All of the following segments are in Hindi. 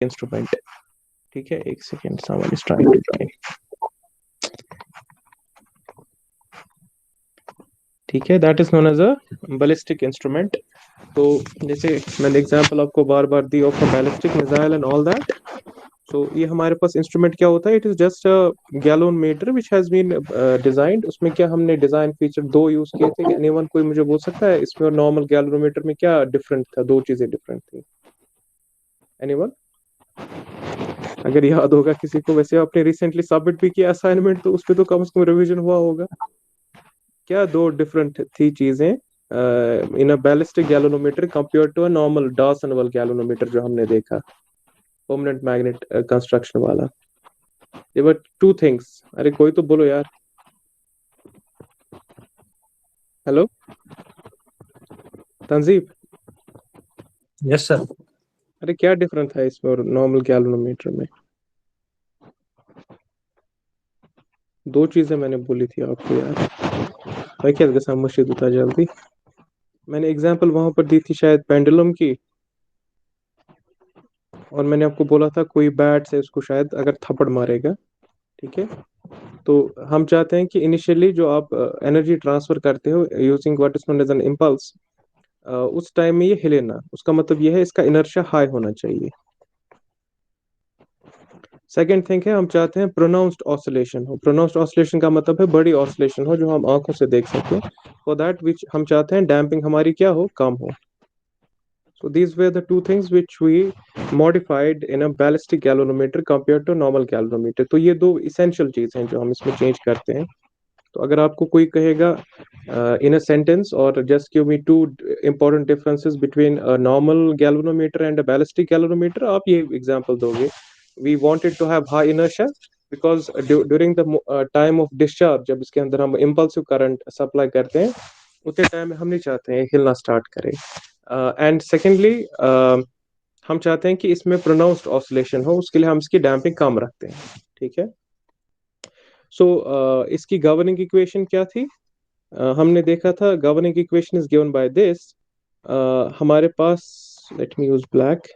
इंस्ट्रूमेंट, ठीक है, एक second, someone is trying to join, ठीक है, that is known as a ballistic instrument. तो जैसे मैंने एग्जांपल आपको बार बार दी of a ballistic missile and all that, तो ये हमारे पास इंस्ट्रूमेंट क्या होता है, it is just a galvanometer which has been designed. उसमें क्या हमने डिजाइन फीचर दो यूज किए थे, एनीवन कोई मुझे बोल सकता है इसमें और नॉर्मल गैलोमीटर में क्या डिफरेंट था, दो चीजें डिफरेंट थी, एनीवन अगर याद होगा किसी को? वैसे आपने रिसेंटली सबमिट भी किया असाइनमेंट, तो उस पर तो कम से कम रिवीजन हुआ होगा। क्या दो डिफरेंट थी चीजें in a ballistic galvanometer compare to a normal d'Arsonval galvanometer जो हमने देखा, परमानेंट मैग्नेट कंस्ट्रक्शन वाला? There were two things. अरे कोई तो बोलो यार, हेलो तंजीब, यस सर। अरे क्या डिफरेंस है इसमें और नॉर्मल गैलोमीटर में? दो चीजें मैंने बोली थी आपको यार, मैं क्या मुशीद होता जल्दी। मैंने एग्जांपल वहां पर दी थी शायद पेंडुलम की, और मैंने आपको बोला था कोई बैट से उसको शायद अगर थप्पड़ मारेगा, ठीक है, तो हम चाहते हैं कि इनिशियली जो आप एनर्जी ट्रांसफर करते हो using what is known as an impulse, उस टाइम में ये हिले ना, उसका मतलब ये है इसका इनर्शिया हाई होना चाहिए। सेकेंड थिंग है, हम चाहते हैं प्रोनाउंस्ड ऑसिलेशन हो। प्रोनाउंस्ड ऑसिलेशन का मतलब है बड़ी ऑसिलेशन हो जो हम आंखों से देख सकें। फॉर दैट विच हम चाहते हैं डैम्पिंग हमारी क्या हो, कम हो। So these were the two things which we modified in a ballistic galvanometer compared to normal galvanometer। तो ये दो essential चीज हैं जो हम इसमें चेंज करते हैं। तो अगर आपको कोई कहेगा in a sentence और just give me two important differences between a normal galvanometer and a ballistic galvanometer, आप ये example दोगे। We wanted to have high inertia because during the time of discharge, जब इसके अंदर हम impulsive current supply करते हैं, उतने टाइम में हम नहीं चाहते हैं हिलना स्टार्ट करे। एंड सेकेंडली हम चाहते हैं कि इसमें प्रोनाउंस्ड ऑसिलेशन हो, उसके लिए हम इसकी डैम्पिंग कम रखते हैं, ठीक है। सो इसकी गवर्निंग इक्वेशन क्या थी? हमने देखा था governing equation is given by this. हमारे पास, let me use black,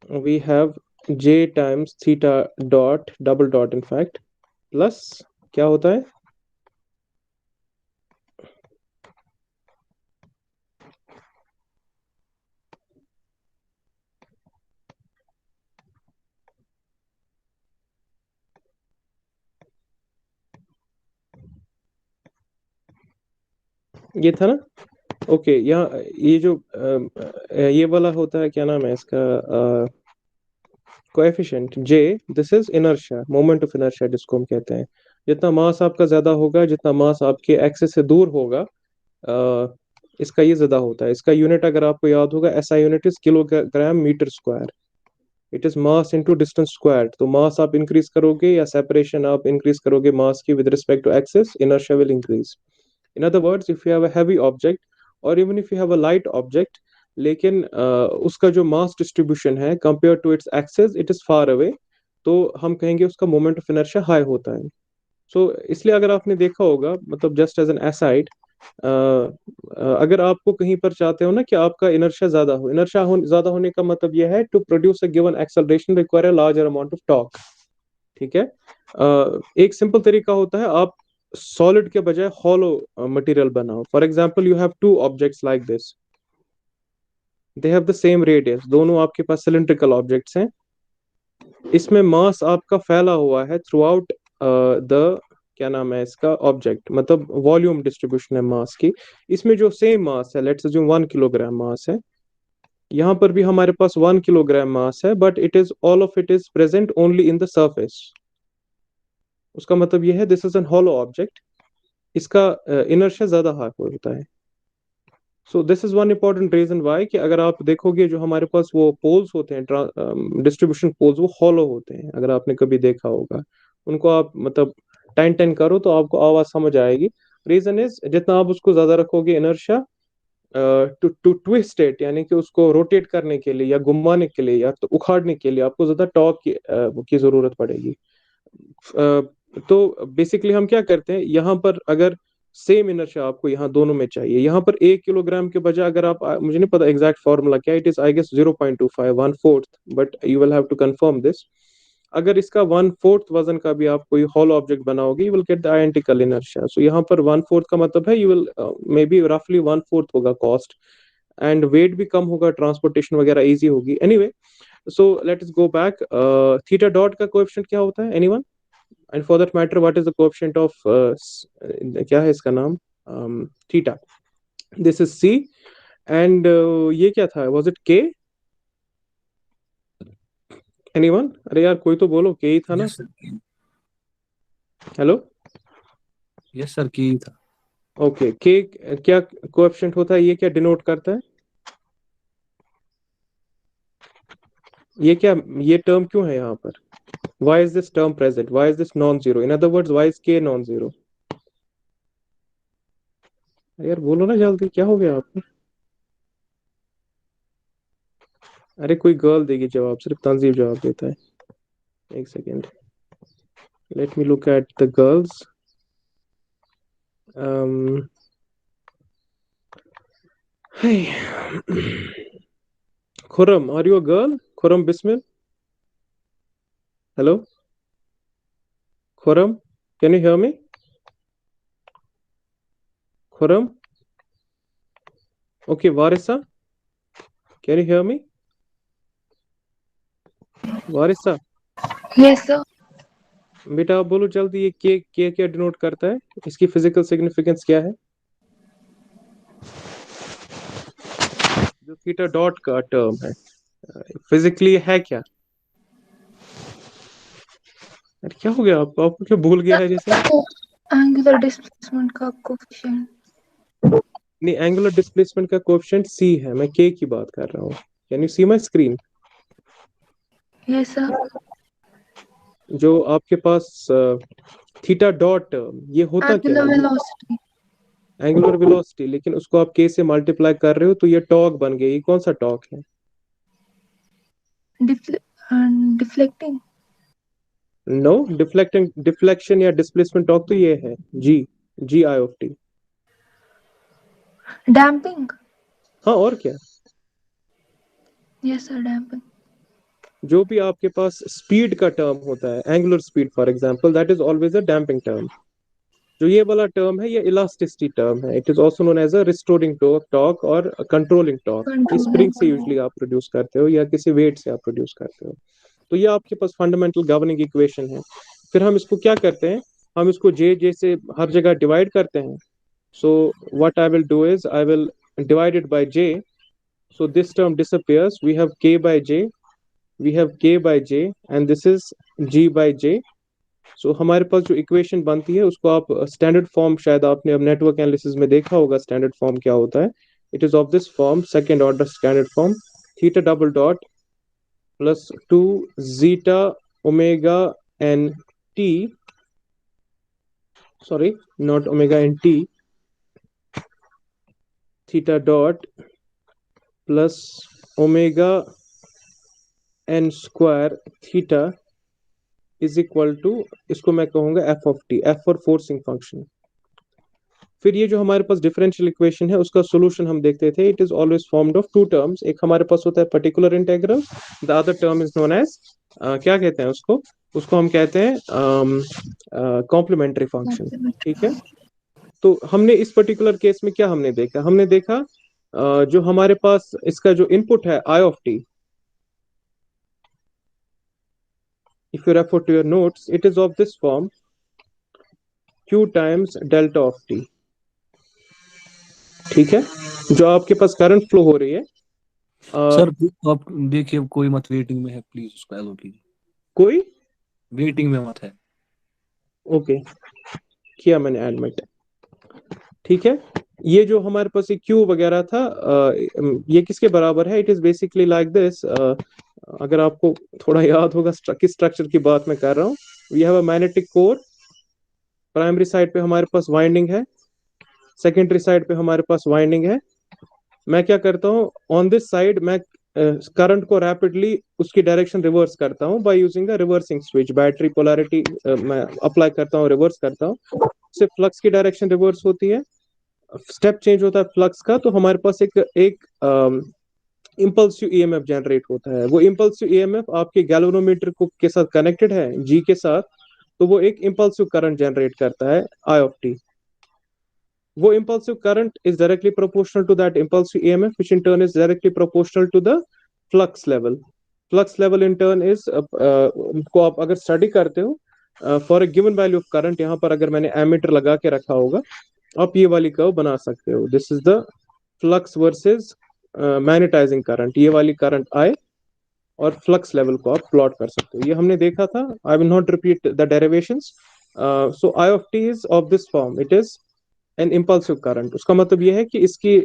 we have j times theta dot double dot in fact plus क्या होता है, ये था ना? ओके यहाँ ये जो ये वाला होता है, क्या नाम है इसका, coefficient j, this is inertia, moment of inertia जिसको हम कहते हैं। जितना मास आपका ज्यादा होगा, जितना मास आपके एक्सिस से दूर होगा, इसका ये ज्यादा होता है। इसका यूनिट अगर आपको याद होगा, SI unit is kilogram metre square. It is mass into distance square. तो मास आप इंक्रीज करोगे या सेपरेशन आप इंक्रीज करोगे मास की with respect to axis, inertia will increase. In other words, if you have a heavy object और even if you have a light object, लेकिन उसका जो मास डिस्ट्रीब्यूशन है compare to its axis, it is far away, तो हम कहेंगे उसका मोमेंट ऑफ इनर्शिया हाई होता है। सो इसलिए अगर आपने देखा होगा, मतलब जस्ट एज एन एसाइड, अगर आपको कहीं पर चाहते हो ना कि आपका इनर्शिया ज्यादा हो, ज्यादा होने का मतलब यह है to produce a given acceleration require a larger amount of torque, ठीक है। एक सिंपल तरीका होता है, आप सॉलिड के बजाय हॉलो मटेरियल बनाओ। For example, you have two objects like this, they have the same radius, दोनों आपके पास सिलिंड्रिकल ऑब्जेक्ट्स हैं। इसमें मास आपका फैला हुआ है थ्रू आउट द, क्या नाम है इसका, ऑब्जेक्ट, मतलब वॉल्यूम डिस्ट्रीब्यूशन है मास की। इसमें जो सेम मास है, लेट्स अज्यूम 1 किलोग्राम मास है, यहाँ पर भी हमारे पास 1 किलोग्राम मास है, but it is all of it is present only in the surface. उसका मतलब यह है this is an hollow object, इसका इनर्शिया ज्यादा हाई होता है। So this is one important reason why कि अगर आप देखोगे जो हमारे पास वो पोल्स होते हैं, डिस्ट्रीब्यूशन पोल्स, वो हॉलो होते हैं, अगर आपने कभी देखा होगा उनको, आप मतलब टेन टेन करो तो आपको आवाज समझ आएगी। रीजन इज, जितना आप उसको ज्यादा रखोगे inertia, to to twist it, यानी कि उसको रोटेट करने के लिए या घुमाने के लिए या तो उखाड़ने के लिए आपको ज्यादा टॉर्क की जरूरत पड़ेगी। तो बेसिकली हम क्या करते हैं यहाँ पर, अगर सेम इनर्शिया आपको यहाँ दोनों में चाहिए। यहाँ पर 1 किलोग्राम के बजाय अगर आप, मुझे नहीं पता एग्जैक्ट फॉर्मूला क्या, it is I guess 0.25, 1/4, but you will have to confirm this. अगर इसका 1/4 वजन का भी आप कोई हॉल ऑब्जेक्ट बनाओगे, you will get the identical inertia. So यहाँ पर 1/4 का मतलब है यू विल मे बी रफली 1/4 होगा कॉस्ट, एंड वेट भी कम होगा, ट्रांसपोर्टेशन वगैरह इजी होगी। Anyway, so let us go back. Theta dot का कोएफिशिएंट क्या होता है anyone? And for that matter what is the coefficient of, क्या है इसका नाम, theta? This is C, and ये क्या था, वाज इट के? एनीवन? अरे यार कोई तो बोलो, के ही था ना? Yes sir. Hello? Yes sir, की था। ओके, के क्या कोएफिशिएंट होता है, ये क्या डिनोट करता है? ये क्या, ये टर्म क्यों है यहाँ पर? why is this term present, why is this non-zero, in other words why is k non-zero? यार बोलो ना जल्दी, क्या हो गया आपको? अरे कोई गर्ल देगी जवाब, सिर्फ तंजीब जवाब देता है। एक second, let me look at the girls. Khurram, are you a girl? Khurram Bismil, hello Khurram, can you hear me? Khurram, okay, Warisa, can you hear me? Warisa, Yes, sir. बेटा आप बोलो जल्दी, ये के क्या डिनोट करता है, इसकी फिजिकल सिग्निफिकेंस क्या है? जो थीटा डॉट का टर्म है, फिजिकली है क्या? अरे क्या हो गया आपको, आपको क्या भूल गया है जैसे? Angular displacement का coefficient. नहीं, एंगुलर डिस्प्लेसमेंट का कोएफिशिएंट सी है, मैं के की बात कर रहा हूँ। Can you see my screen? Yes, sir. जो आपके पास थीटा डॉट, ये होता क्या Angular है? velocity. एंगुलर वेलोसिटी, लेकिन उसको आप के से मल्टीप्लाई कर रहे हो तो ये टॉर्क बन गया। ये कौन सा टॉर्क है? And deflecting. No, deflecting, deflection या डिस्प्लेसमेंट टॉर्क तो ये है G, G I of T. Damping. हाँ और क्या? Yes, sir. Damping. जो भी आपके पास स्पीड का टर्म होता है, angular speed for example, that is always a damping term. जो ये वाला टर्म है, ये इलास्टिसिटी टर्म है। It is also known as a restoring torque और कंट्रोलिंग टॉर्क। Controlling. स्प्रिंग से यूजुअली आप प्रोड्यूस करते हो या किसी वेट से आप प्रोड्यूस करते हो। तो ये आपके पास फंडामेंटल गवर्निंग इक्वेशन है। फिर हम इसको क्या करते हैं, हम इसको जे जे से हर जगह डिवाइड करते हैं। So what I will do is I will divide it by J, so this term disappears, we have k by j, we have k by j, and this is g by j। सो हमारे पास जो इक्वेशन बनती है उसको आप स्टैंडर्ड फॉर्म, शायद आपने अब नेटवर्क एनालिसिस में देखा होगा स्टैंडर्ड फॉर्म क्या होता है। It is of this form, second order standard form, theta double dot plus 2 zeta omega N T, sorry not omega N T, theta dot plus omega N square theta is equal to, इसको मैं कहूंगा F of T, F for forcing function. फिर ये जो हमारे पास डिफरेंशियल इक्वेशन है उसका सॉल्यूशन हम देखते थे, it is always formed of two terms. एक हमारे पास होता है particular integral, the other term is known as, क्या कहते हैं उसको, उसको हम कहते हैं कॉम्प्लीमेंट्री फंक्शन। ठीक है, तो हमने इस पर्टिकुलर केस में क्या हमने देखा, हमने देखा जो हमारे पास इसका जो इनपुट है I of T, if you refer to your notes, it is of this form, q times delta of t। ठीक है, जो आपके पास करंट फ्लो हो रही है, सर आप देखिए, कोई मत वेटिंग में है, प्लीज उसको एलो कीजिए। कोई वेटिंग में मत है। ओके, किया मैंने एडमिट। ठीक है, ये जो हमारे पास ये क्यू वगैरह था, ये किसके बराबर है? It is basically like this. अगर आपको थोड़ा याद होगा किस स्ट्रक्चर की बात मैं कर रहा हूँ, we have a magnetic core, primary side पे हमारे पास वाइंडिंग है, सेकेंडरी साइड पे हमारे पास वाइंडिंग है। मैं क्या करता हूँ, ऑन दिस साइड मैं करंट को रैपिडली उसकी डायरेक्शन रिवर्स करता हूँ by using a reversing switch, battery polarity मैं अप्लाई करता हूँ, रिवर्स करता हूँ। से फ्लक्स की डायरेक्शन रिवर्स होती है, स्टेप चेंज होता है फ्लक्स का, तो हमारे पास एक इम्पल्सिव ईएमएफ जनरेट होता है। वो इम्पल्सिव ईएमएफ आपके गैल्वेनोमीटर को के साथ कनेक्टेड है, जी के साथ, तो वो एक इम्पल्सिव करंट जनरेट करता है, आई ऑफ टी। वो impulsive current is directly proportional to that impulsive EMF, which in turn is directly proportional to the flux level. Flux level in turn is को आप अगर स्टडी करते हो for a given value of current, यहाँ पर अगर मैंने एमीटर लगा के रखा होगा, आप ये वाली कर्व बना सकते हो। This is the flux versus magnetizing current, ये वाली करंट आई और फ्लक्स लेवल को आप प्लॉट कर सकते हो। ये हमने देखा था, I will not repeat the derivations. So I of T is of this form, it is an impulsive current. उसका मतलब यह है कि इसकी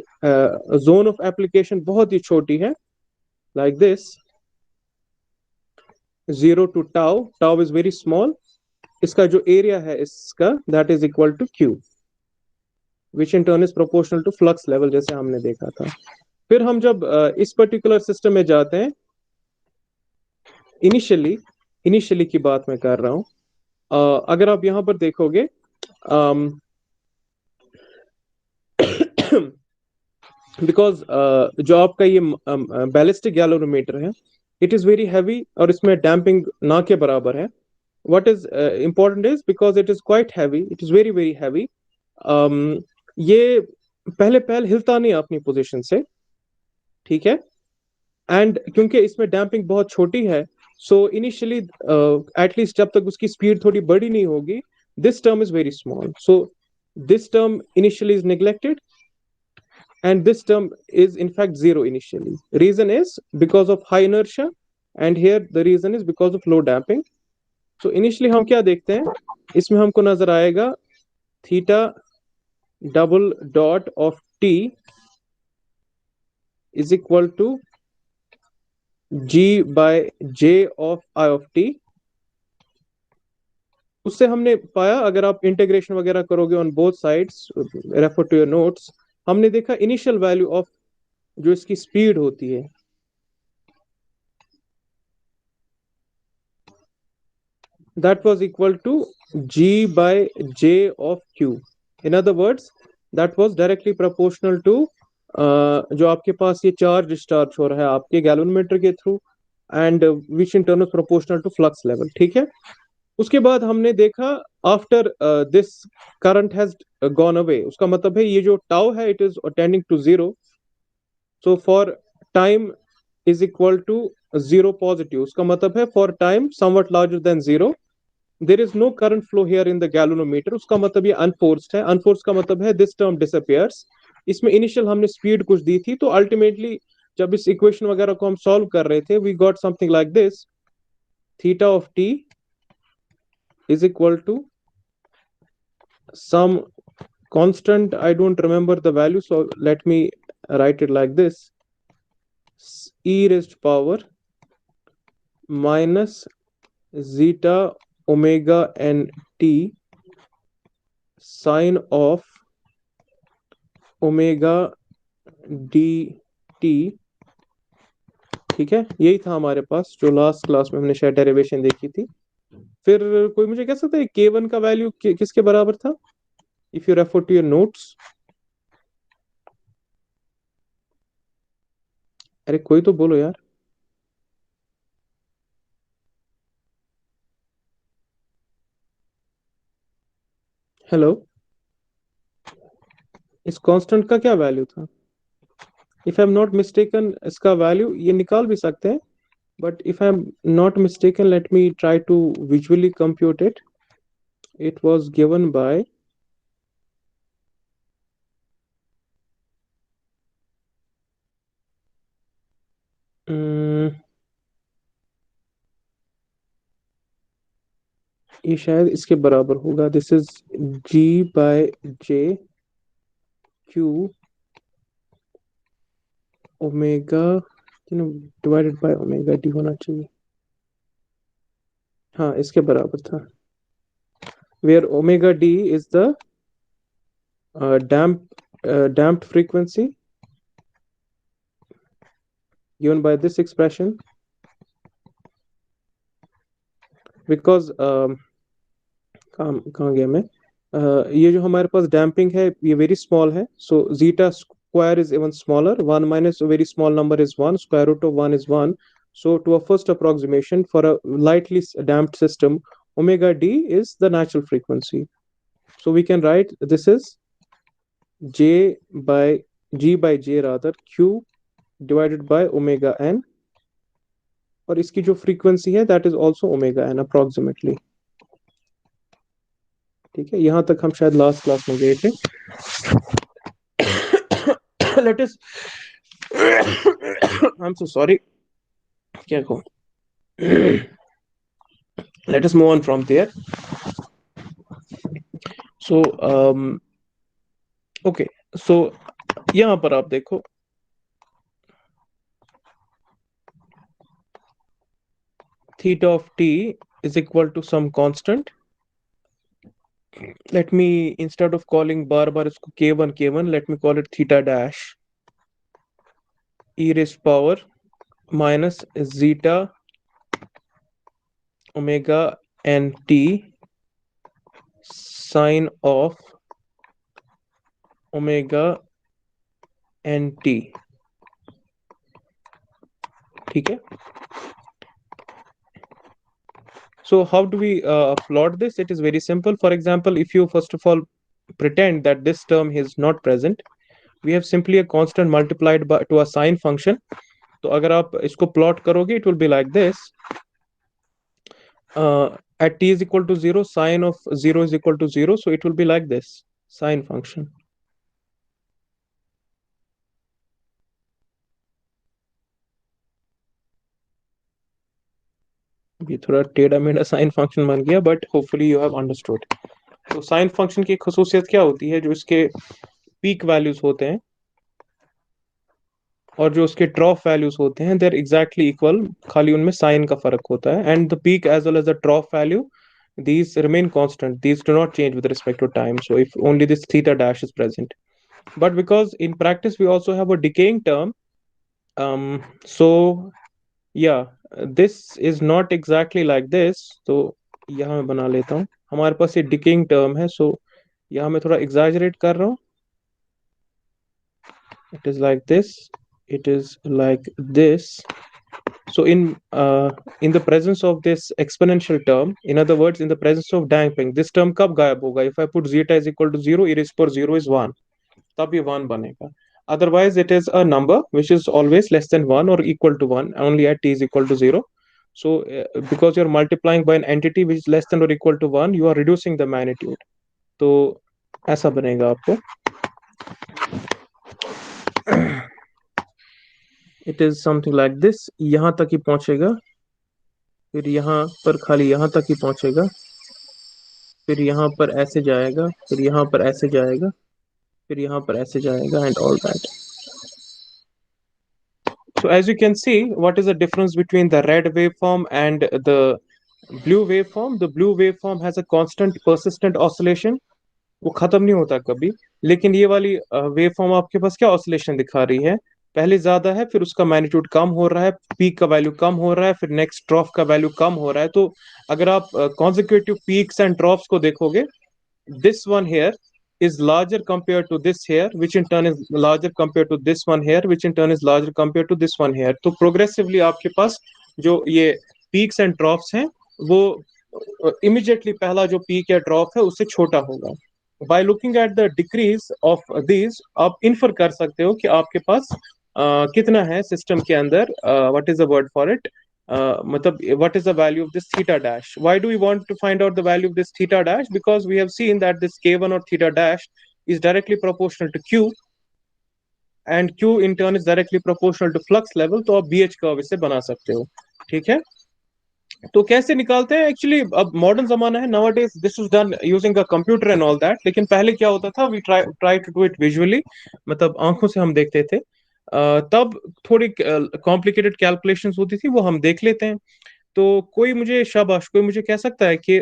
जोन ऑफ एप्लीकेशन बहुत ही छोटी है, like this, 0 to tau, tau is very small. इसका जो एरिया है इसका, that is equal to Q, which in turn is proportional to flux level, जैसे हमने देखा था। फिर हम जब इस पर्टिकुलर सिस्टम में जाते हैं, इनिशियली की बात मैं कर रहा हूं, अगर आप यहां पर देखोगे, बिकॉज जो आपका ये बैलिस्टिक गैल्वेनोमीटर है, इट इज वेरी हैवी और इसमें डैम्पिंग ना के बराबर है। What is important is because it is quite heavy, it is very very heavy. ये पहले हिलता नहीं अपनी पोजीशन से, ठीक है, एंड क्योंकि इसमें डैम्पिंग बहुत छोटी है, सो इनिशियली एटलीस्ट जब तक उसकी स्पीड थोड़ी बड़ी नहीं होगी, this term is very small, so this term initially is neglected and this term is in fact zero initially. Reason is because of high inertia, and here the reason is because of low damping. So initially हम क्या देखते हैं, इसमें हमको नजर आएगा theta double dot of T is equal to G by J of I of T. उससे हमने पाया, अगर आप इंटीग्रेशन वगैरह करोगे on both sides, refer to your notes, हमने देखा इनिशियल वैल्यू ऑफ जो इसकी स्पीड होती है, that was equal to g by j of q. In other words, that was directly proportional to जो आपके पास ये चार्ज डिस्चार्ज हो रहा है आपके गैल्वेनोमीटर के through, and which in turn proportional to flux level, ठीक है। उसके बाद हमने देखा after this current has gone away, उसका मतलब है ये जो टाउ है it is tending to zero, so for time is equal to zero positive, उसका मतलब है for time somewhat larger than zero there is no current flow here in the galvanometer, उसका मतलब ये अनफोर्स्ड है। अनफोर्स्ड का मतलब है दिस टर्म डिसअपियर्स। इसमें इनिशियल हमने स्पीड कुछ दी थी, तो अल्टीमेटली जब इस इक्वेशन वगैरह को हम सॉल्व कर रहे थे, we got something like this, theta of T is equal to some constant, I don't remember the value, so let me write it like this, e raised power minus zeta omega n t sine of omega dt, ठीक है। यही था हमारे पास जो लास्ट क्लास में हमने शायद डेरिवेशन देखी थी। फिर कोई मुझे कह सकता है k1 का वैल्यू किसके बराबर था, if you refer to your notes. अरे कोई तो बोलो यार। हेलो, इस कांस्टेंट का क्या वैल्यू था? If I am not mistaken इसका वैल्यू ये निकाल भी सकते हैं, but if I am not mistaken let me try to visually compute it. It was given by ये शायद इसके बराबर होगा, this is G by J Q omega divided by omega D होना चाहिए, हाँ इसके बराबर था, where omega D is the damped frequency given by this expression, because कहाँ गया मैं, ये जो हमारे पास डैम्पिंग है ये वेरी स्मॉल है, so zeta square is even smaller, 1 minus a very small number is 1, square root of 1 is 1. So to a first approximation for a lightly damped system, omega d is the natural frequency. So we can write this is j by g by j rather q divided by omega n, और इसकी जो फ्रीक्वेंसी है that is also omega N approximately. ठीक है, यहां तक हम शायद लास्ट क्लास में गए थे। Let us I am so sorry, क्या कहूं, let us move on from there. So okay, so यहां पर आप देखो theta of t is equal to some constant. Let me, instead of calling bar इसको k1 let me call it theta dash e raised power minus zeta omega n t sine of omega n t। ठीक है, so how do we plot this? It is very simple. For example, if you first of all pretend that this term is not present, we have simply a constant multiplied by to a sine function. तो अगर आप इसको प्लॉट करोगे it will be like this. At t is equal to 0, sine of 0 is equal to 0, so it will be like this sine function. ये थोड़ा टेढ़ा मेढ़ा साइन फंक्शन बन गया, but hopefully you have understood. तो साइन फंक्शन की खसूसियत क्या होती है, जो इसके पीक वैल्यूज होते हैं और जो उसके ट्रॉफ वैल्यूज होते हैं देर एग्जैक्टली इक्वल, खाली उनमें साइन का फर्क होता है। And the peak as well as the trough value, these remain constant, these do not change with respect to time, so if only this theta dash is present. But because in practice we also have a decaying term, so yeah, this is not exactly like this. तो यहाँ मैं बना लेता हूँ, हमारे पास ये decaying term है, so यहाँ मैं थोड़ा exaggerate कर रहा हूँ। It is like this, it is like this. So in the presence of this exponential term, in other words, in the presence of damping, this term कब गायब होगा? If I put zeta is equal to 0, e raised power 0 is 1, तब ये 1 बनेगा। Otherwise, it is a number which is always less than 1 or equal to 1, only at t is equal to 0. So because you're multiplying by an entity which is less than or equal to 1, you are reducing the magnitude. तो ऐसा बनेगा आपको। It is something like this, यहाँ तक ही पहुंचेगा, फिर यहाँ पर खाली यहाँ तक ही पहुंचेगा, फिर यहाँ पर ऐसे जाएगा, फिर यहाँ पर ऐसे जाएगा, फिर यहाँ पर ऐसे जाएगा, and all that. So as you can see, what is the difference between the red waveform and the blue waveform? The blue waveform has a constant persistent oscillation, वो खत्म नहीं होता कभी। लेकिन ये वाली वेवफॉर्म आपके पास क्या ऑसिलेशन दिखा रही है, पहले ज्यादा है, फिर उसका मैग्नीट्यूड कम हो रहा है, पीक का वैल्यू कम हो रहा है, फिर नेक्स्ट ट्रॉफ का वैल्यू कम हो रहा है। तो अगर आप कॉन्जिक्यूटिव पीक्स एंड ट्रॉफ्स को देखोगे, this one here is larger compared to this here, which in turn is larger compared to this one here, which in turn is larger compared to this one here. तो प्रोग्रेसिवली आपके पास जो ये पीक्स एंड ट्रॉफ्स हैं वो इमीडिएटली पहला जो पीक या ट्रॉफ है उससे छोटा होगा। By looking at the decrease of these, आप इन्फर कर सकते हो कि आपके पास कितना है सिस्टम के अंदर, what is the word for it, मतलब what is the value of this theta dash? Why do we want to find out the value of this theta dash? Because we have seen that this k1 or theta dash is directly proportional to q, and q in turn is directly proportional to flux level. तो आप BH कर्व इससे बना सकते हो। ठीक है, तो कैसे निकालते हैं? एक्चुअली अब मॉडर्न जमाना है, nowadays this is done using a computer and all that, लेकिन पहले क्या होता था, we try to do it visually, मतलब आंखों से हम देखते थे। तब थोड़ी कॉम्प्लिकेटेड कैलकुलेशंस होती थी, वो हम देख लेते हैं। तो कोई मुझे शाबाश, कोई मुझे कह सकता है कि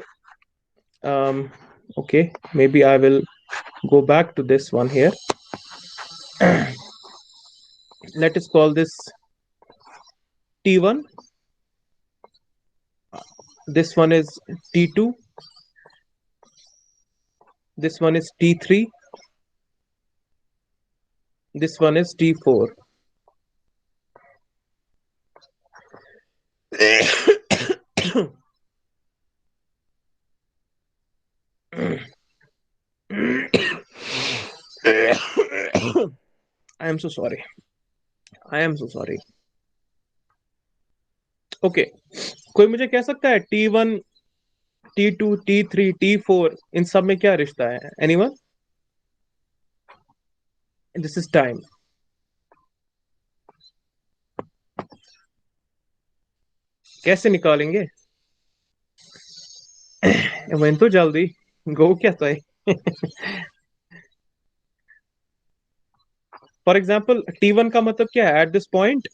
okay, maybe I will go back to this one here. Let us call this T1, this one is T2, this one is T3, this one is T4. I am so sorry. I am so sorry. Okay. कोई मुझे कह सकता है T1, T2, T3, T4 इन सब में क्या रिश्ता है? Anyone? This is time. कैसे निकालेंगे? वही तो जल्दी गो क्या तो है. फॉर एग्जाम्पल T1 का मतलब क्या है? एट दिस पॉइंट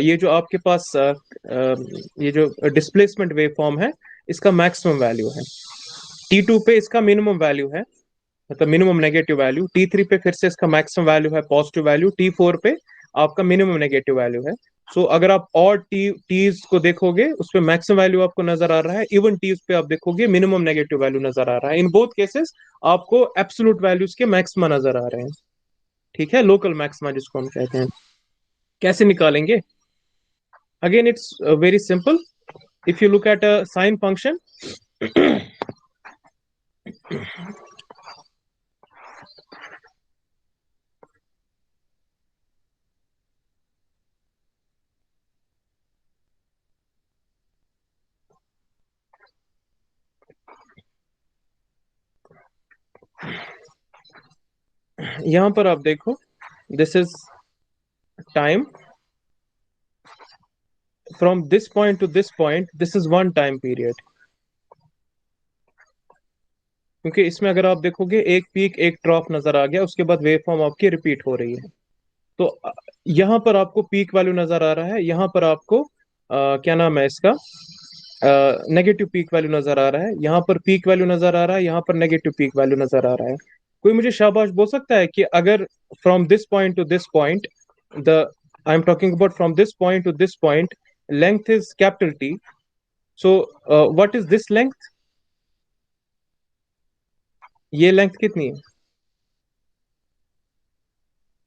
ये जो आपके पास ये जो डिस्प्लेसमेंट वेव फॉर्म है इसका मैक्सिमम वैल्यू है. T2 पे इसका मिनिमम वैल्यू है, मतलब मिनिमम नेगेटिव वैल्यू. T3 पे फिर से इसका मैक्सिमम वैल्यू है पॉजिटिव वैल्यू. T4 पे आपका मिनिमम नेगेटिव वैल्यू है. सो अगर आप और टीज को देखोगे उसपे मैक्सिमम वैल्यू आपको नजर आ रहा है, इवन टीज पे आप देखोगे मिनिमम नेगेटिव वैल्यू नजर आ रहा है. इन बोथ केसेस आपको एब्सोल्यूट वैल्यूज के मैक्सिमा नजर आ रहे हैं. ठीक है, लोकल मैक्सिमा जिसको हम कहते हैं. कैसे निकालेंगे? Again it's very simple. If you look at a sine function, यहां पर आप देखो, this is time from this point to this point, this is one time period. क्योंकि इसमें अगर आप देखोगे एक पीक एक ट्रॉफ नजर आ गया, उसके बाद वेव फॉर्म आपकी रिपीट हो रही है. तो यहां पर आपको पीक वैल्यू नजर आ रहा है, यहां पर आपको क्या नाम है इसका, नेगेटिव पीक वैल्यू नजर आ रहा है. यहाँ पर पीक वैल्यू नजर आ रहा है, यहाँ पर नेगेटिव पीक वैल्यू नजर आ रहा है. कोई मुझे शाबाश बोल सकता है कि अगर from this point to this point, the I am talking about from this point to this point, length is capital T. So what is this length? ये लेंथ कितनी है?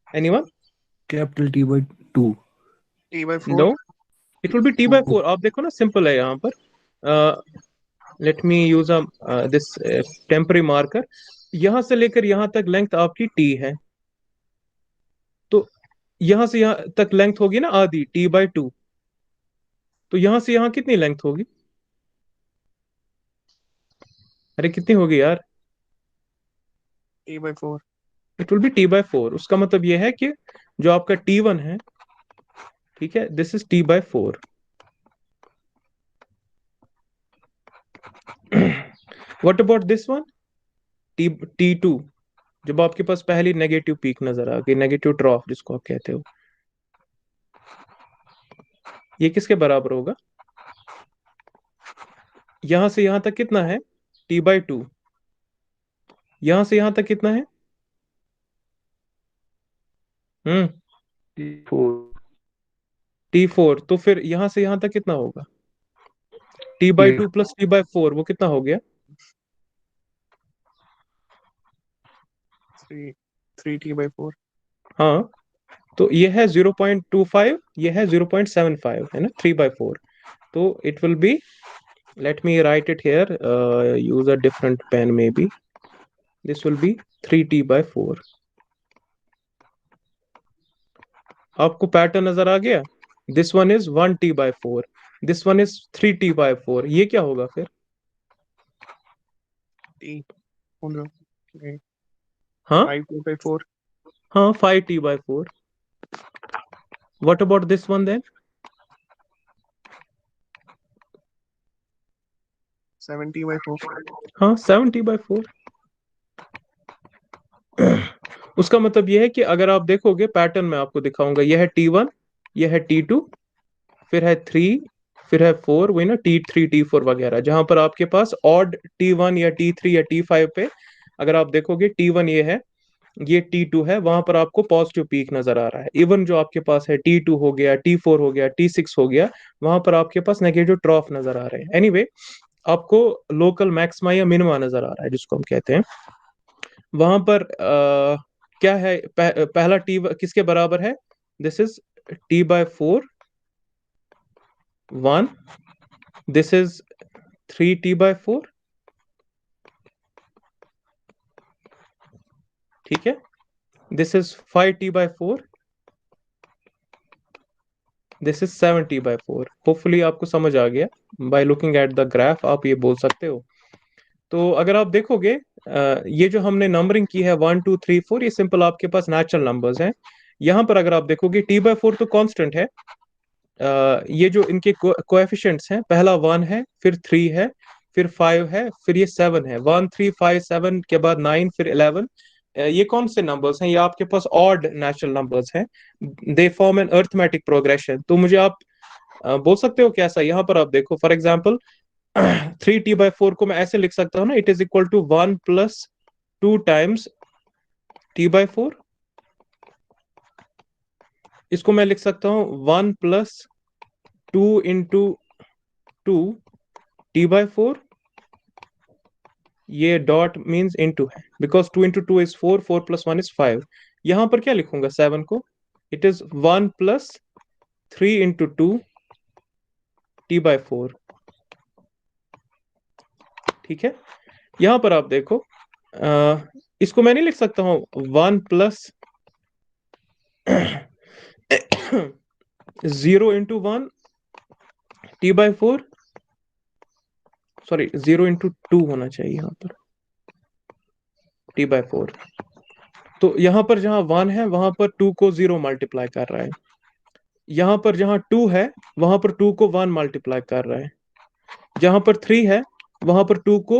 Anyone? Capital T by 2. T/4. No, it will be T by 4. आप देखो ना, सिंपल है यहाँ पर. Let me use this temporary marker. यहां से लेकर यहां तक लेंथ आपकी टी है, तो यहां से यहां तक लेंथ होगी ना आधी, T/2. तो यहां से यहां कितनी लेंथ होगी? अरे कितनी होगी यार? T/4. It will B T/4. उसका मतलब यह है कि जो आपका T1 है, ठीक है, this is T/4. What about this one, T2? जब आपके पास पहली नेगेटिव पीक नजर आ गई, नेगेटिव ट्रॉफ जिसको आप कहते हो, ये किसके बराबर होगा? यहां से यहां तक कितना है? T/2. यहां से यहां तक कितना है? हम्म, T4. T4. तो फिर यहां से यहां तक कितना होगा? T/2 प्लस T/4, वो कितना हो गया? 3T/4. हाँ, तो ये है 0.25, ये है 0.75, है ना, 3/4. तो it will B, let me write it here, use a different pen maybe. This will be 3T/4. आपको पैटर्न नजर आ गया? This one is 1T/4, this one is 3T/4. ये क्या होगा फिर? T. hold on. Okay. हाँ 5T/4. हाँ, 5T/4. What about this one then? 7T/4. हाँ, 7T/4. उसका मतलब यह है कि अगर आप देखोगे पैटर्न में आपको दिखाऊंगा, यह है T1, यह है T2, फिर है 3, फिर है 4, वही ना T3 T4 वगैरह. जहां पर आपके पास ऑड T1 या T3 या T5 पे अगर आप देखोगे T1 ये है, ये T2 है, वहां पर आपको पॉजिटिव पीक नजर आ रहा है. इवन जो आपके पास है T2 हो गया, T4 हो गया, T6 हो गया, वहां पर आपके पास नेगेटिव ट्रॉफ नजर आ रहे हैं. एनीवे, आपको लोकल मैक्सिमा या मिनिमा नजर आ रहा है जिसको हम कहते हैं. वहां पर क्या है, पहला टी किसके बराबर है? This is t/4 1, this is 3t/4, ठीक है, this is 5t/4, this is 7t/4। Hopefully आपको समझ आ गया, by looking at the graph आप ये बोल सकते हो। तो अगर आप देखोगे ये जो हमने नंबरिंग की है 1 2 3 4, ये सिंपल आपके पास नेचुरल नंबर्स हैं। यहाँ पर अगर आप देखोगे t/4 तो कांस्टेंट है। ये जो इनके कोएफिशिएंट्स हैं, पहला 1 है, फिर 3 है, फिर 5 है, फिर ये 7 है। 1 3 5 7 के बाद 9 फिर 11। ये कौन से नंबर्स हैं? ये आपके पास ऑड नेचुरल नंबर्स हैं। They form an arithmetic progression. तो मुझे आप बोल सकते हो कैसा? यहाँ पर आप देखो, फॉर एग्जाम्पल 3t/4 को मैं ऐसे लिख सकता हूँ ना, it is equal to 1 + 2 times t/4। इसको मैं लिख सकता हूँ 1 + 2 × 2 t/4। ये डॉट मींस इनटू है, बिकॉज 2 × 2 इज 4, 4 + 1 इज 5। यहां पर क्या लिखूंगा 7 को? इट इज 1 + 3 × 2 t/4, ठीक है। यहां पर आप देखो, इसको मैं नहीं लिख सकता हूं 1 + 0 × 1 t/4, सॉरी 0 × 2 होना चाहिए यहां पर t/4। तो यहां पर जहां 1 है वहां पर 2 को 0 मल्टीप्लाई कर रहा है, यहां पर जहां 2 है वहां पर 2 को 1 मल्टीप्लाई कर रहा है, जहां पर 3 है वहां पर 2 को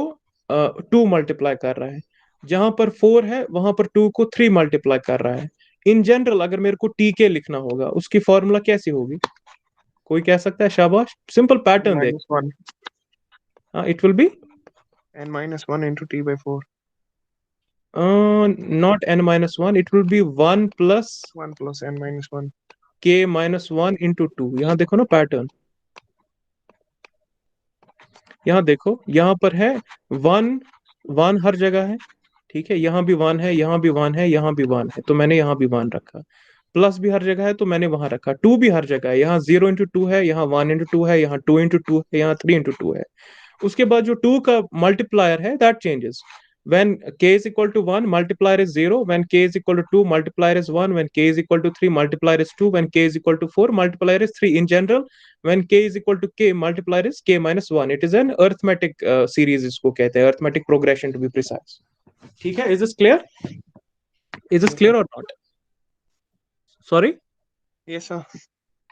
2 मल्टीप्लाई कर रहा है, जहां पर 4 है वहां पर 2 को 3 मल्टीप्लाई कर रहा है। इन जनरल अगर मेरे को टीके लिखना होगा, उसकी फॉर्मूला कैसी होगी? कोई कह सकता है? शाबाश, सिंपल पैटर्न देख। -1 it will B n-1 into t/4 not n-1, it will B 1 + 1 plus n-1 k-1 × 2। यहाँ देखो ना पैटर्न, यहाँ देखो, यहाँ पर है 1 1 हर जगह है, ठीक है, यहाँ भी 1 है, यहाँ भी 1 है, यहाँ भी 1 है, तो मैंने यहाँ भी 1 रखा। प्लस भी हर जगह है तो मैंने वहां रखा। 2 भी हर जगह है, यहाँ 0 × 2 है, यहाँ 1 × 2 है, यहाँ 2 × 2 है, यहाँ 3 × 2 है। उसके बाद जो 2 का मल्टीप्लायर है that changes. when k is equal to 1, multiplier is 0; when k is equal to 2, multiplier is 1; when k is equal to 3, multiplier is 2; when k is equal to 4, multiplier is 3. In general, when k is equal to k, multiplier is k-1. It is an arithmetic series, इसको कहते हैं, arithmetic progression to be precise. ठीक है? Is this clear? Is this clear or not? Sorry? yes sir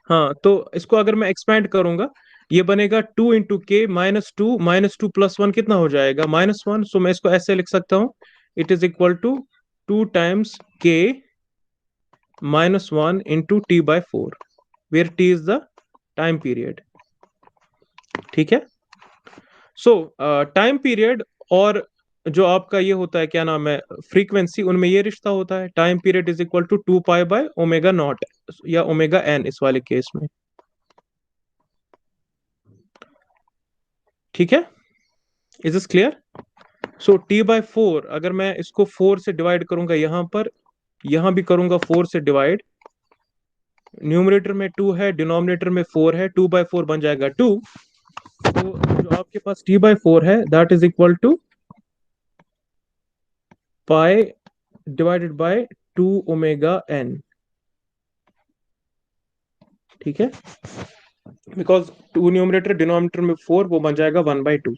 हाँ, तो इसको अगर मैं एक्सपेंड करूंगा, ये बनेगा 2 × k -2 -2 + 1 कितना हो जाएगा? -1। सो मैं इसको ऐसे लिख सकता हूँ, it is equal to 2 times k -1 × t/4, where t is the time period, ठीक है। सो टाइम पीरियड और जो आपका ये होता है, क्या नाम है, फ्रीक्वेंसी, उनमें ये रिश्ता होता है, time period is equal to 2π/ω0 या ω/n इस वाले केस में, ठीक है। Is this clear? So t/4 अगर मैं इसको 4 से डिवाइड करूंगा, यहां पर, यहां भी करूंगा 4 से डिवाइड, न्यूमरेटर में 2 है, डिनोमिनेटर में 4 है, 2/4 बन जाएगा 2। तो जो आपके पास t/4 है that is equal to pi divided by 2ω/n, ठीक है, बिकॉज 2 न्यूमरेटर, डिनोमिनेटर में 4, वो बन जाएगा 1/2।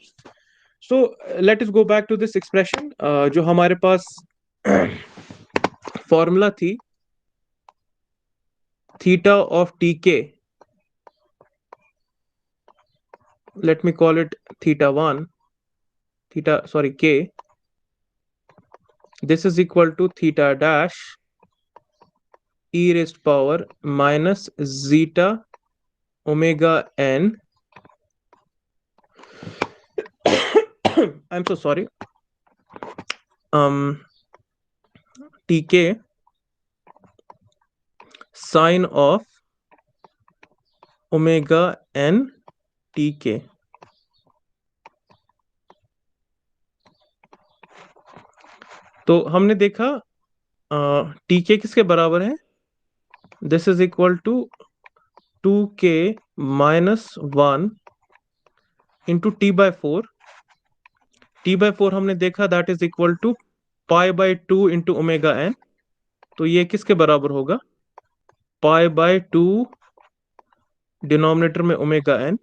So let is go back to this expression. जो हमारे पास फॉर्मूला थी theta of tk, let me call it θ1, k, this is equal to θ dash e raised power minus zeta omega n I'm so sorry, tk sine of omega n tk, तो हमने देखा टी के किसके बराबर है, this is equal to 2k minus 1 into t/4। t/4 हमने देखा that is equal to π/2 into omega N. तो ये किसके बराबर होगा, π/2 डिनोमिनेटर में ओमेगा एन।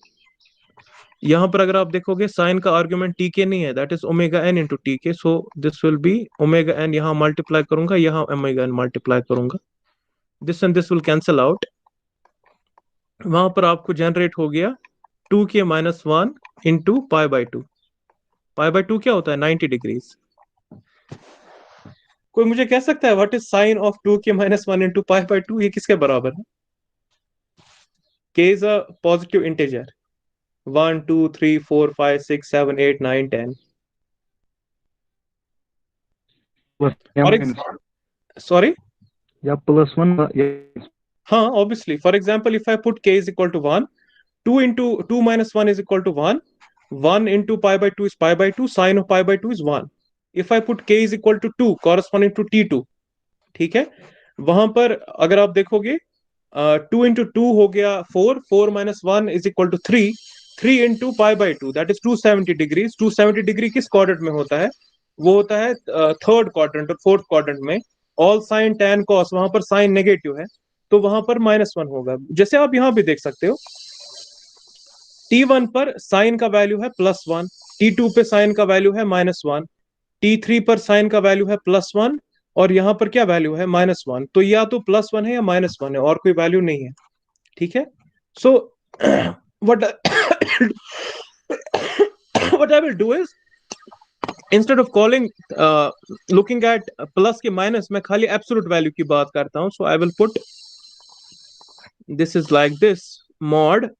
यहां पर अगर आप देखोगे साइन का आर्ग्यूमेंट टी के नहीं है, that is omega N into T के, so this will be omega N, यहाँ मल्टीप्लाई करूंगा, यहाँ ओमेगा एन मल्टीप्लाई करूंगा, this and this will cancel out. वहां पर आपको जनरेट हो गया 2k माइनस 1 इंटू π/2। π/2 क्या होता है, 90 डिग्रीज। कोई मुझे कह सकता है what is sine of 2k minus 1 into π/2, ये किसके बराबर है? k is a positive integer, 1 2 3 4 5 6 7 8 9 10। Sorry, या +1 या हाँ obviously, for example if I put k is equal to 1, 2 into 2 minus 1 is equal to 1, 1 into π/2 is π/2, sine of π/2 is 1। if I put k is equal to 2 corresponding to t2, ठीक है, वहां पर अगर आप देखोगे 2 into 2 हो गया 4, 4 minus 1 is equal to 3, 3 into π/2 that is 270 degrees. 270 degree किस क्वाड्रेंट में होता है, वो होता है थर्ड क्वाड्रेंट और फोर्थ क्वाड्रेंट में। ऑल साइन टैन कॉस, वहां पर साइन नेगेटिव है, तो वहां पर -1 होगा। जैसे आप यहां भी देख सकते हो, T1 पर साइन का वैल्यू है +1, T2 पे साइन का वैल्यू है -1, T3 पर साइन का वैल्यू है +1, और यहां पर क्या वैल्यू है, -1। तो या तो +1 है या -1 है, और कोई वैल्यू नहीं है, ठीक है। So what what I will do is, instead of calling looking at plus के माइनस, मैं खाली एब्सोल्यूट वैल्यू की बात करता हूं। So I will put this is like this, mod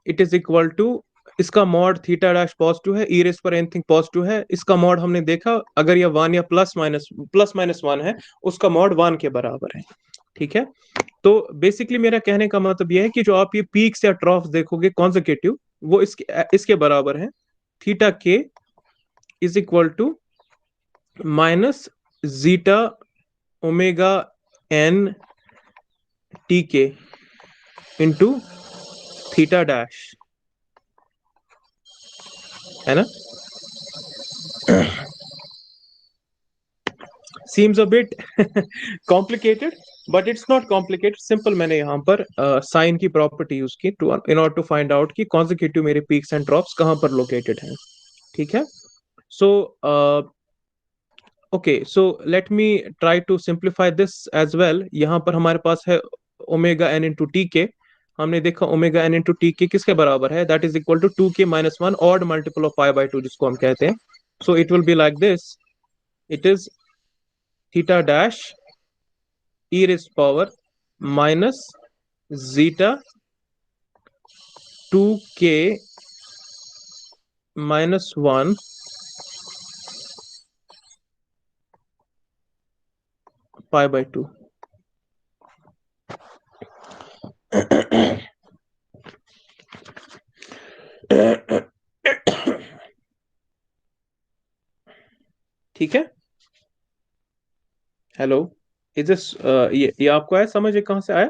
it is equal to, इसका मॉड थीटा डैश पॉजिटिव है, ई रेस पर एनीथिंग पॉजिटिव है, इसका मॉड हमने देखा अगर ये 1 या प्लस माइनस 1 है, उसका मॉड 1 के बराबर है, ठीक है। तो बेसिकली मेरा कहने का मतलब यह है कि जो आप ये पीक्स या ट्रॉफ्स देखोगे कॉन्जिक्यूटिव, वो इसके बराबर है, theta k is equal to minus zeta omega N t k into theta dash, है ना। seems a bit complicated but it's not complicated, simple। मैंने यहाँ पर साइन की प्रॉपर्टी यूज की to in order to find out कि कॉन्जिक्यूटिव मेरे पीक्स एंड ड्रॉप्स कहाँ पर लोकेटेड हैं, ठीक है। So okay, so let me try to simplify this as well. यहाँ पर हमारे पास है ओमेगा एन इंटू टी के, हमने देखा ओमेगा एन इंटू टी के किसके बराबर है, that is equal to 2k minus 1 odd multiple of π/2 जिसको हम कहते हैं। So it will be like this, it is theta dash e raised power minus zeta 2k minus 1 π/2। ठीक है, हेलो, इज दिस ये आपको आया समझ, ये कहां से आया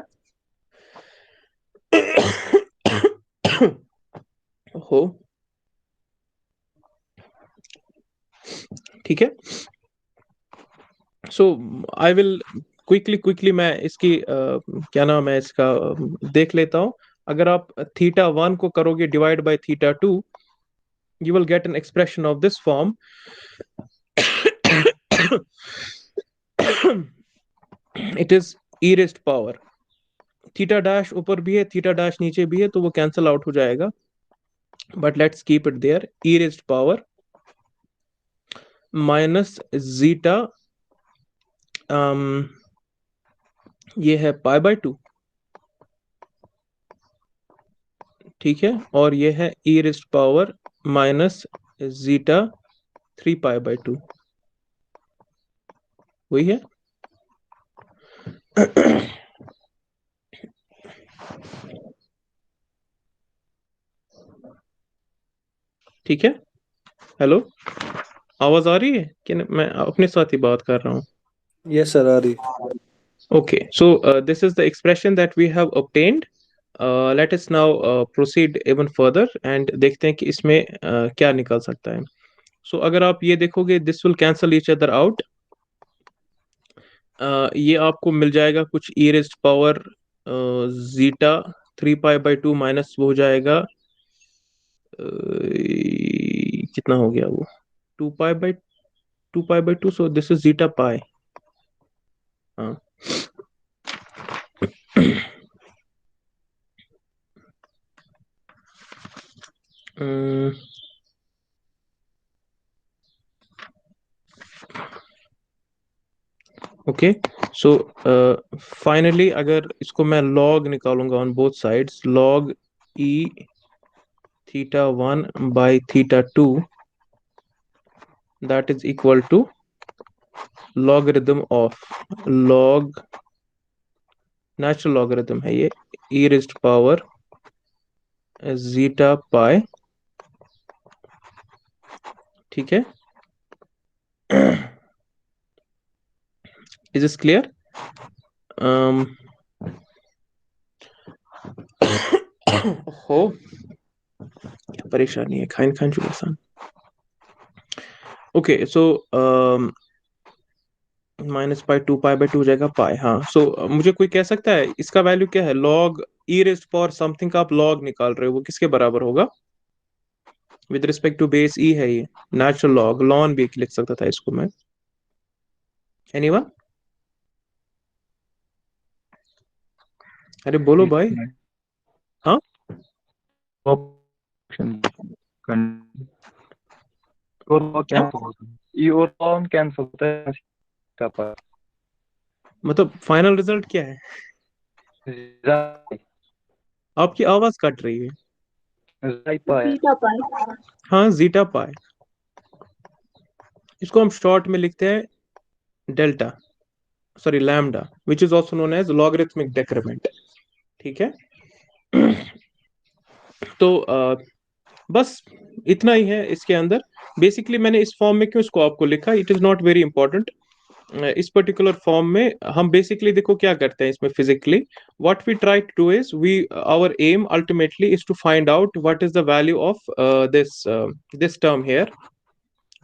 हो, ठीक है। सो आई विल क्विकली मैं इसकी क्या नाम है इसका देख लेता हूं। अगर आप थीटा 1 को करोगे divide by theta 2, you will get an expression of this form। it is e raised power, theta dash ऊपर भी है थीटा डैश नीचे भी है, तो वो कैंसिल आउट हो जाएगा, but let's keep it there, e raised power minus zeta, ये है π/2, ठीक है, और ये है e raised power minus zeta 3π/2, वही है। ठीक है, हेलो, आवाज आ रही है कि मैं अपने साथ ही बात कर रहा हूँ? यस सर, आ रही। Okay, so this is the expression that we have obtained. Let us now proceed even further and देखते हैं कि इसमें क्या निकल सकता है. So अगर आप ये देखोगे, this will cancel each other out. ये आपको मिल जाएगा कुछ e raised power zeta 3π/2 minus वो हो जाएगा कितना हो गया वो 2π/2, so this is zeta pi. हाँ. ओके, सो फाइनली अगर इसको मैं log निकालूंगा on both sides, log e θ1/θ2, that is equal to logarithm of log, natural logarithm है ये, e raised power zeta pi. ठीक है, is this clear? हो परेशानी है, खान खान चुका सान. ओके, सो -π/2 हो जाएगा पाई. हाँ, सो मुझे कोई कह सकता है इसका वैल्यू क्या है? log e raised power something का आप log निकाल रहे हो, वो किसके बराबर होगा? With respect to base e है ये, नेचुरल log, ln भी लिख सकता था इसको मैं. एनीवन? अरे बोलो भाई. हाँ, मतलब फाइनल रिजल्ट क्या है? आपकी आवाज कट रही है. हाँ, जीटा पाई. इसको हम शॉर्ट में लिखते हैं delta, sorry lambda, which is also known as logarithmic decrement. ठीक है, तो बस इतना ही है इसके अंदर. बेसिकली मैंने इस फॉर्म में क्यों इसको आपको लिखा, it is not very important. इस पर्टिकुलर फॉर्म में हम बेसिकली देखो क्या करते हैं इसमें physically. What we try to do is we our aim ultimately is to find out what is the value of this term here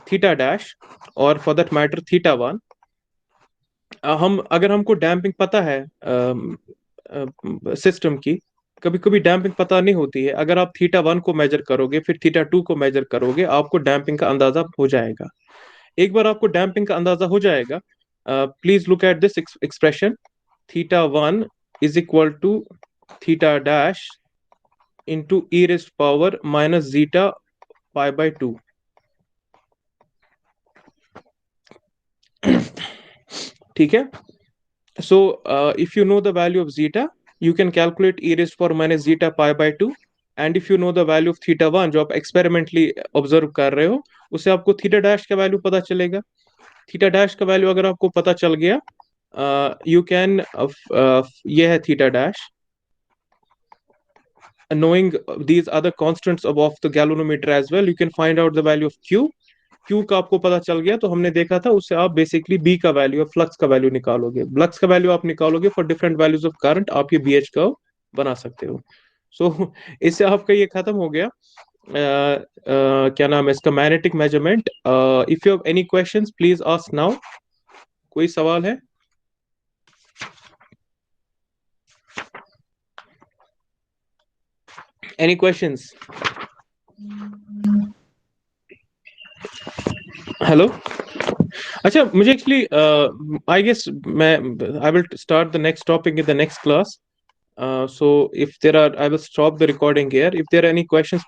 theta dash, और फॉर दैट मैटर θ1. हम अगर हमको डैम्पिंग पता है सिस्टम की, कभी कभी डैम्पिंग पता नहीं होती है. अगर आप θ1 को मेजर करोगे फिर θ2 को मेजर करोगे, आपको डैम्पिंग का अंदाजा हो जाएगा. एक बार आपको डैम्पिंग का अंदाजा हो जाएगा, please look at this expression, θ1 is equal to θ dash into e raised power minus zeta π/2. ठीक है, so if you know the value of zeta you can calculate e raised power minus zeta π/2, and if you know the value of θ1 जो आप एक्सपेरिमेंटली ऑब्जर्व कर रहे हो, उससे आपको थीटा डैश का वैल्यू पता चलेगा. थीटा डैश का वैल्यू अगर आपको पता चल गया, यू कैन ये है theta dash, knowing these other constants of the galvanometer as well, you can find out the value of q. Q का आपको पता चल गया तो हमने देखा था, उससे आप बेसिकली B का वैल्यू, फ्लक्स का वैल्यू निकालोगे. फ्लक्स का वैल्यू आप निकालोगे for different values of current, आप ये BH कर्व बना सकते हो. सो इससे आपका ये खत्म हो गया. क्या नाम है इसका, magnetic measurement. If you have any questions please ask now. कोई सवाल है? Any questions? हेलो. अच्छा, मुझे एक्चुअली आई गेस मैं I will start the next topic in the next class. So if there are, I will stop the recording here. If there are any questions, please